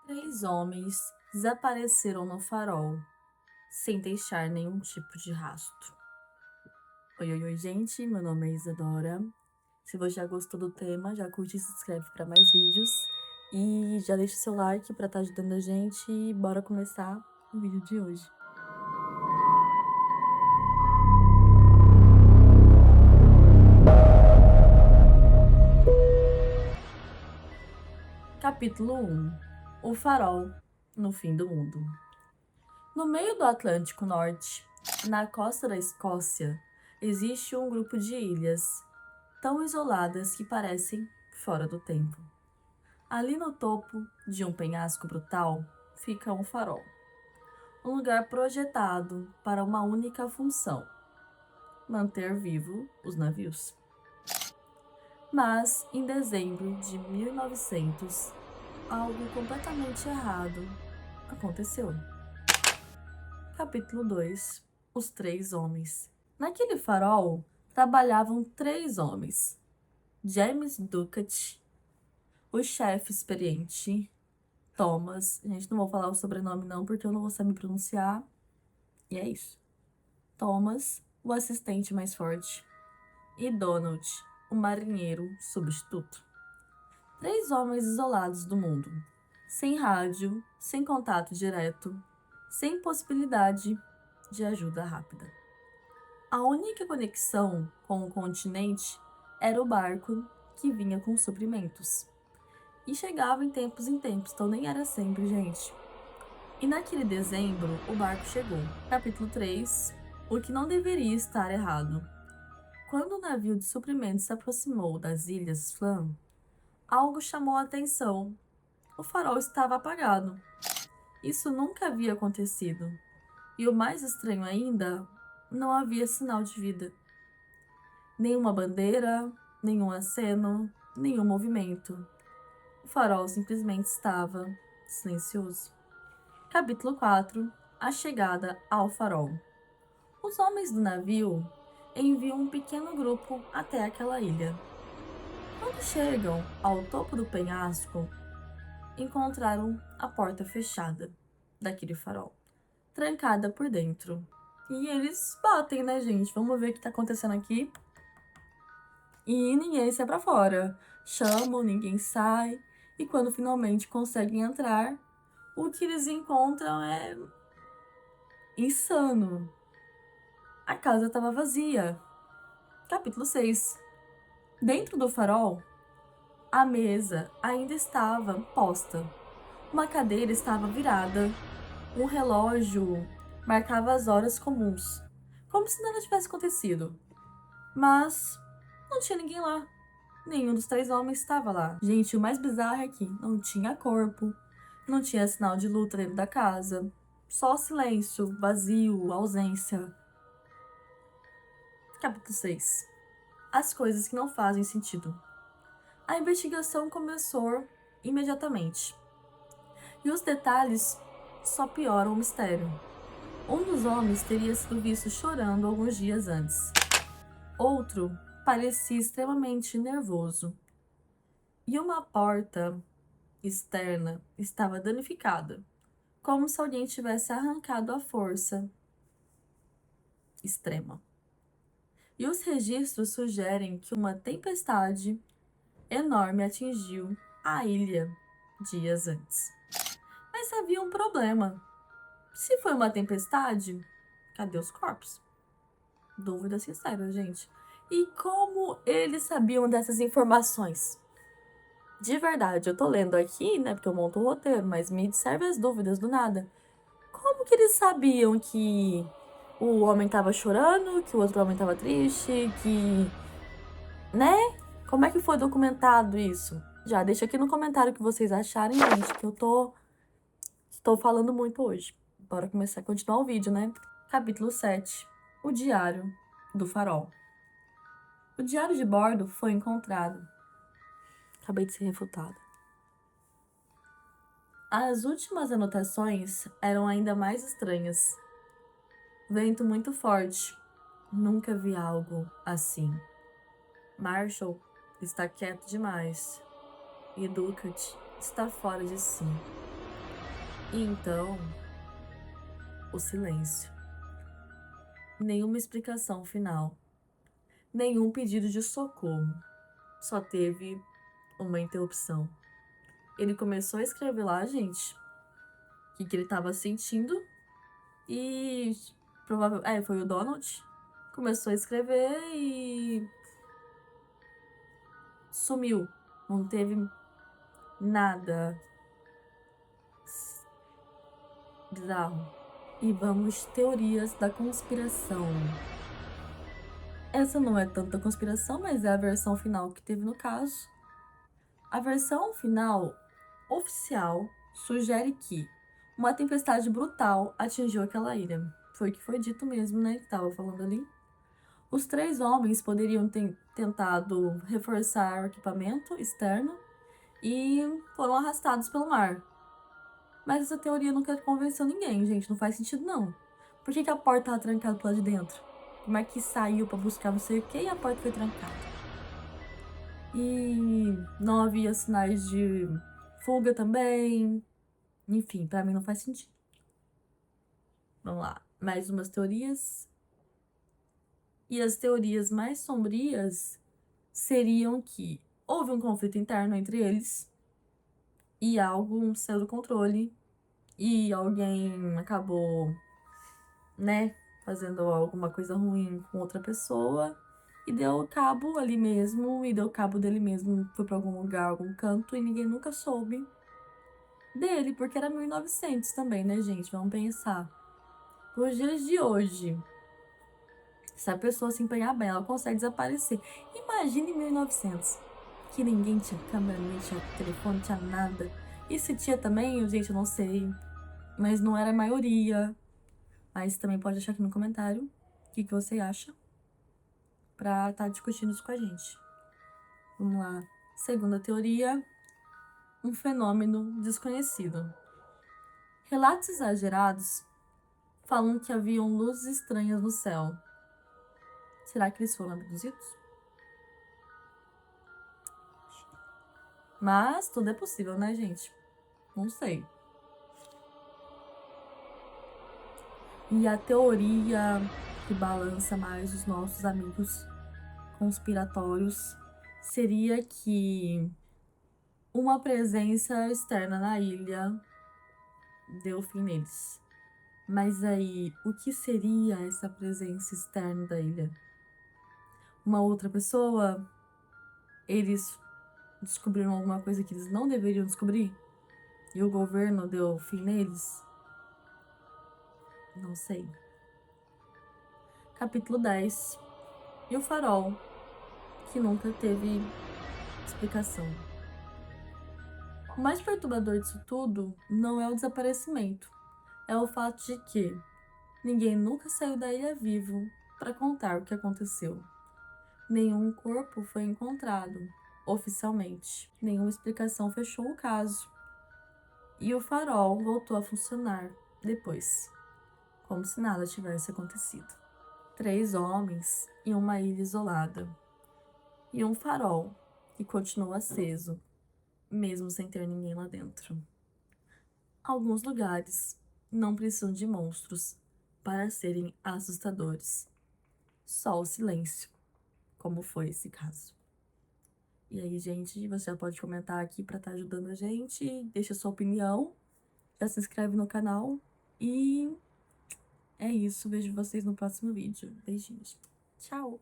Três homens desapareceram no farol, sem deixar nenhum tipo de rastro. Oi, oi, oi, gente, meu nome é Isadora. Se você já gostou do tema, já curte e se inscreve para mais vídeos. E já deixa o seu like para estar ajudando a gente e bora começar o vídeo de hoje. Capítulo 1. O farol no fim do mundo. No meio do Atlântico Norte, na costa da Escócia, existe um grupo de ilhas tão isoladas que parecem fora do tempo. Ali no topo de um penhasco brutal fica um farol, um lugar projetado para uma única função: manter vivo os navios. Mas, em dezembro de 1900, algo completamente errado aconteceu. Capítulo 2. Os três homens. Naquele farol trabalhavam três homens: James Ducat, o chefe experiente, Thomas. Gente, não vou falar o sobrenome não, porque eu não vou saber pronunciar. E é isso. Thomas, o assistente mais forte, e Donald, o marinheiro substituto. Três homens isolados do mundo, sem rádio, sem contato direto, sem possibilidade de ajuda rápida. A única conexão com o continente era o barco que vinha com suprimentos. E chegava em tempos, então nem era sempre, gente. E naquele dezembro, o barco chegou. Capítulo 3. O que não deveria estar errado. Quando o navio de suprimentos se aproximou das ilhas Flam, algo chamou a atenção. O farol estava apagado. Isso nunca havia acontecido. E o mais estranho ainda, não havia sinal de vida. Nenhuma bandeira, nenhum aceno, nenhum movimento. O farol simplesmente estava silencioso. Capítulo 4. A chegada ao farol. Os homens do navio enviam um pequeno grupo até aquela ilha. Quando chegam ao topo do penhasco, encontraram a porta fechada daquele farol, trancada por dentro. E eles batem, né, gente? Vamos ver o que tá acontecendo aqui. E ninguém sai pra fora. Chamam, ninguém sai. E quando finalmente conseguem entrar, o que eles encontram é insano. A casa estava vazia. Capítulo 6. Dentro do farol, a mesa ainda estava posta. Uma cadeira estava virada. Um relógio marcava as horas comuns, como se nada tivesse acontecido. Mas não tinha ninguém lá. Nenhum dos três homens estava lá. Gente, o mais bizarro é que não tinha corpo, não tinha sinal de luta dentro da casa. Só silêncio, vazio, ausência. Capítulo 6. As coisas que não fazem sentido. A investigação começou imediatamente. E os detalhes só pioram o mistério. Um dos homens teria sido visto chorando alguns dias antes. Outro parecia extremamente nervoso. E uma porta externa estava danificada, como se alguém tivesse arrancado à força extrema. E os registros sugerem que uma tempestade enorme atingiu a ilha dias antes. Mas havia um problema. Se foi uma tempestade, cadê os corpos? Dúvida sincera, gente. E como eles sabiam dessas informações? De verdade, eu tô lendo aqui, né, porque eu monto o roteiro, mas me serve as dúvidas do nada. Como que eles sabiam que o homem tava chorando, que o outro homem tava triste, que... né? Como é que foi documentado isso? Já deixa aqui no comentário o que vocês acharem, gente, que eu tô falando muito hoje. Bora começar a continuar o vídeo, né? Capítulo 7. O diário do farol. O diário de bordo foi encontrado. Acabei de ser refutada. As últimas anotações eram ainda mais estranhas. Vento muito forte. Nunca vi algo assim. Marshall está quieto demais. E Ducat está fora de si. E então, o silêncio. Nenhuma explicação final. Nenhum pedido de socorro. Só teve uma interrupção. Ele começou a escrever lá, gente, o que ele tava sentindo. E provavelmente, foi o Donald. Começou a escrever e sumiu. Não teve nada bizarro. E vamos, teorias da conspiração. Essa não é tanta conspiração, mas é a versão final que teve no caso. A versão final oficial sugere que uma tempestade brutal atingiu aquela ilha. Foi o que foi dito mesmo, né? Que tava falando ali. Os 3 homens poderiam ter tentado reforçar o equipamento externo e foram arrastados pelo mar. Mas essa teoria nunca convenceu ninguém, gente. Não faz sentido, não. Por que a porta estava trancada pro lado de dentro? Como é que saiu para buscar não sei o que e a porta foi trancada? E não havia sinais de fuga também. Enfim, para mim não faz sentido. Vamos lá. Mais umas teorias. E as teorias mais sombrias seriam que houve um conflito interno entre eles e algo saiu do controle e alguém acabou, né, fazendo alguma coisa ruim com outra pessoa e deu cabo ali mesmo, e deu cabo dele mesmo, foi pra algum lugar, algum canto, e ninguém nunca soube dele, porque era 1900 também, né, gente? Vamos pensar. Nos dias de hoje, se a pessoa se empenhar bem, ela consegue desaparecer. Imagine 1900, que ninguém tinha câmera, ninguém tinha telefone, tinha nada. E se tinha também, gente, eu não sei, mas não era a maioria. Mas também pode deixar aqui no comentário o que você acha, pra estar discutindo isso com a gente. Vamos lá. Segunda teoria, um fenômeno desconhecido. Relatos exagerados falam que haviam luzes estranhas no céu. Será que eles foram abduzidos? Mas tudo é possível, né, gente? Não sei. E a teoria que balança mais os nossos amigos conspiratórios seria que uma presença externa na ilha deu fim neles. Mas aí, o que seria essa presença externa da ilha? Uma outra pessoa? Eles descobriram alguma coisa que eles não deveriam descobrir? E o governo deu fim neles? Não sei. Capítulo 10. E o farol, que nunca teve explicação. O mais perturbador disso tudo não é o desaparecimento, é o fato de que ninguém nunca saiu da ilha vivo para contar o que aconteceu. Nenhum corpo foi encontrado, oficialmente. Nenhuma explicação fechou o caso. E o farol voltou a funcionar depois, como se nada tivesse acontecido. 3 homens em uma ilha isolada. E um farol que continua aceso, mesmo sem ter ninguém lá dentro. Alguns lugares não precisam de monstros para serem assustadores. Só o silêncio, como foi esse caso. E aí, gente, você já pode comentar aqui para estar ajudando a gente. Deixa sua opinião. Já se inscreve no canal. E é isso. Vejo vocês no próximo vídeo. Beijinhos. Tchau!